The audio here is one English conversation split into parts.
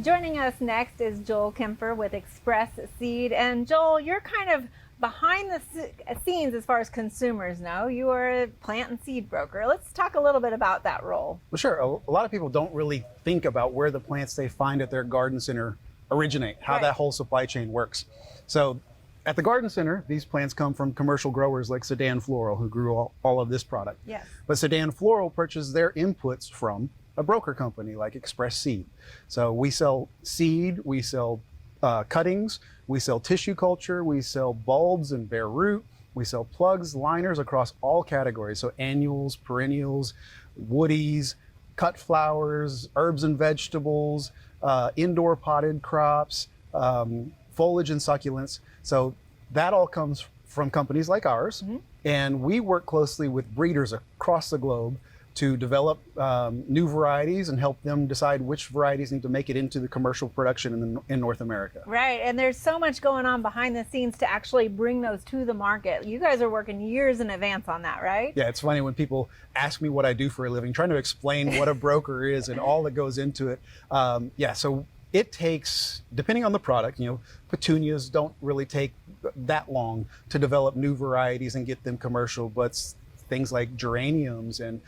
Joining us next is Joel Kempfer with Express Seed. And Joel, you're kind of behind the scenes as far as consumers know. You are a plant and seed broker. Let's talk a little bit about that role. Well, sure. A lot of people don't really think about where the plants they find at their garden center originate, how that whole supply chain works. So at the garden center, these plants come from commercial growers like Sedan Floral, who grew all of this product. Yes. But Sedan Floral purchased their inputs from a broker company like Express Seed. So we sell seed, we sell cuttings, we sell tissue culture, we sell bulbs and bare root, we sell plugs, liners across all categories. So annuals, perennials, woodies, cut flowers, herbs and vegetables, indoor potted crops, foliage and succulents. So that all comes from companies like ours. Mm-hmm. And we work closely with breeders across the globe to develop new varieties and help them decide which varieties need to make it into the commercial production in North America. Right, and there's so much going on behind the scenes to actually bring those to the market. You guys are working years in advance on that, right? Yeah, it's funny when people ask me what I do for a living, trying to explain what a broker is and all that goes into it. So it takes, depending on the product, petunias don't really take that long to develop new varieties and get them commercial, but things like geraniums and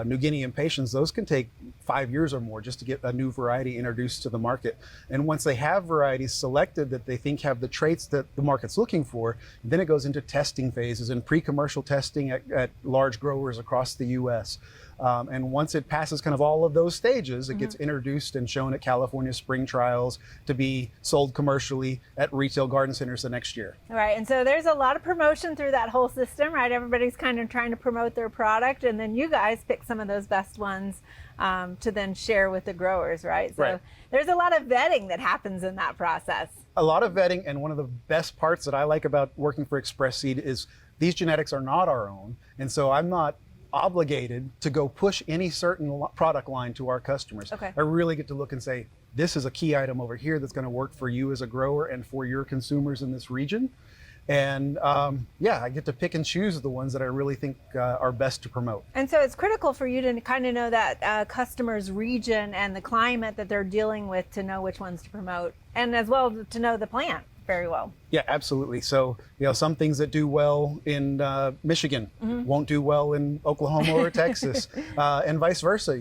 New Guinea impatiens, those can take 5 years or more just to get a new variety introduced to the market. And once they have varieties selected that they think have the traits that the market's looking for, then it goes into testing phases and pre-commercial testing at large growers across the US. And once it passes kind of all of those stages, it gets introduced and shown at California spring trials to be sold commercially at retail garden centers the next year. Right, and so there's a lot of promotion through that whole system, right? Everybody's kind of trying to promote their product, and then you guys pick some of those best ones to then share with the growers, right? So there's a lot of vetting that happens in that process. A lot of vetting, and one of the best parts that I like about working for Express Seed is these genetics are not our own, and so I'm not obligated to go push any certain product line to our customers. Okay. I really get to look and say, this is a key item over here that's going to work for you as a grower and for your consumers in this region. And I get to pick and choose the ones that I really think are best to promote. And so it's critical for you to kind of know that customer's region and the climate that they're dealing with to know which ones to promote, and as well to know the plant very well. Yeah, absolutely. So, some things that do well in Michigan won't do well in Oklahoma or Texas, and vice versa.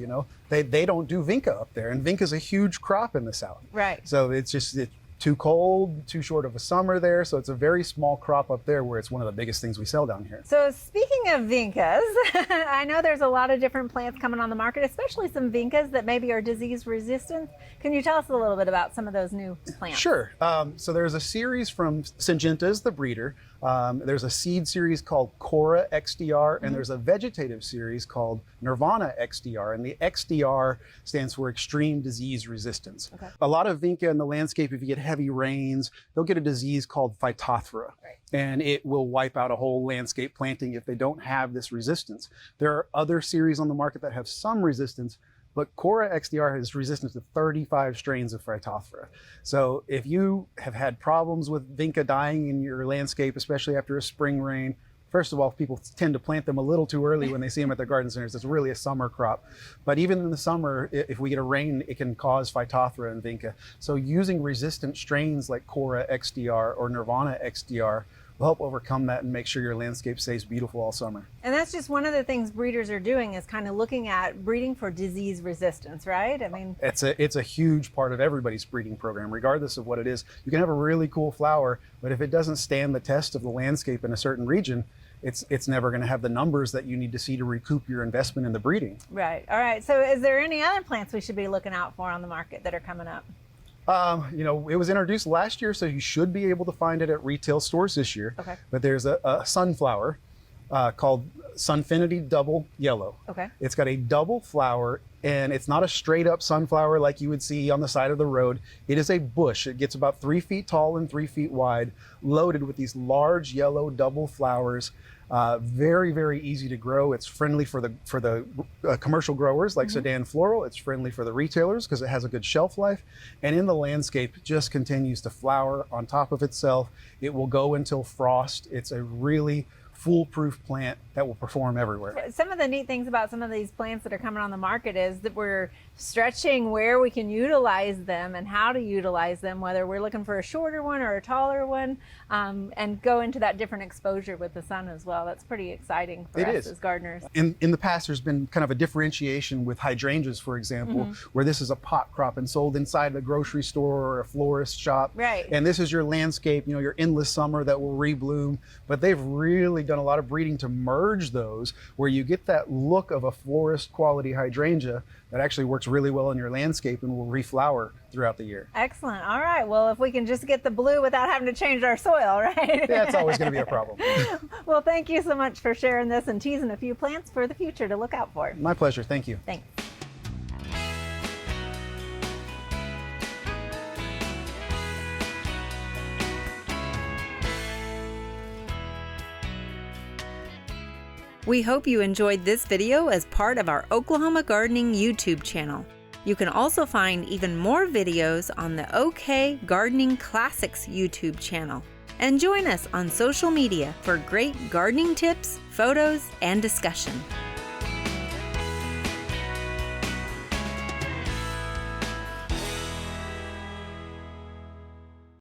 They don't do vinca up there, and vinca is a huge crop in the South. Right. So it's too cold, too short of a summer there. So it's a very small crop up there where it's one of the biggest things we sell down here. So speaking of vincas, I know there's a lot of different plants coming on the market, especially some vincas that maybe are disease resistant. Can you tell us a little bit about some of those new plants? Sure. So there's a series from Syngenta is the breeder. There's a seed series called Cora XDR, and there's a vegetative series called Nirvana XDR, and the XDR stands for extreme disease resistance. Okay. A lot of vinca in the landscape, if you get heavy rains, they'll get a disease called Phytophthora, and it will wipe out a whole landscape planting if they don't have this resistance. There are other series on the market that have some resistance, but Cora XDR is resistant to 35 strains of Phytophthora. So if you have had problems with vinca dying in your landscape, especially after a spring rain, first of all, people tend to plant them a little too early when they see them at their garden centers. It's really a summer crop. But even in the summer, if we get a rain, it can cause Phytophthora in vinca. So using resistant strains like Cora XDR or Nirvana XDR will help overcome that and make sure your landscape stays beautiful all summer. And that's just one of the things breeders are doing, is kind of looking at breeding for disease resistance, right? I mean, it's a huge part of everybody's breeding program, regardless of what it is. You can have a really cool flower, but if it doesn't stand the test of the landscape in a certain region, it's never going to have the numbers that you need to see to recoup your investment in the breeding. Right. All right. So is there any other plants we should be looking out for on the market that are coming up? It was introduced last year, so you should be able to find it at retail stores this year. Okay. But there's a sunflower called Sunfinity Double Yellow. Okay. It's got a double flower, and it's not a straight up sunflower like you would see on the side of the road. It is a bush. It gets about 3 feet tall and 3 feet wide, loaded with these large yellow double flowers. Very, very easy to grow. It's friendly for the commercial growers like Sedan Floral. It's friendly for the retailers because it has a good shelf life. And in the landscape, it just continues to flower on top of itself. It will go until frost. It's a really foolproof plant that will perform everywhere. Some of the neat things about some of these plants that are coming on the market is that we're stretching where we can utilize them and how to utilize them, whether we're looking for a shorter one or a taller one, and go into that different exposure with the sun as well. That's pretty exciting for us as gardeners. In the past, there's been kind of a differentiation with hydrangeas, for example, where this is a pot crop and sold inside a grocery store or a florist shop. Right. And this is your landscape, your endless summer that will rebloom. But they've really done a lot of breeding to merge those, where you get that look of a florist quality hydrangea that actually works really well in your landscape and will reflower throughout the year. Excellent. All right. Well, if we can just get the blue without having to change our soil, right? That's always going to be a problem. Well, thank you so much for sharing this and teasing a few plants for the future to look out for. My pleasure. Thank you. Thanks. We hope you enjoyed this video as part of our Oklahoma Gardening YouTube channel. You can also find even more videos on the OK Gardening Classics YouTube channel. And join us on social media for great gardening tips, photos, and discussion.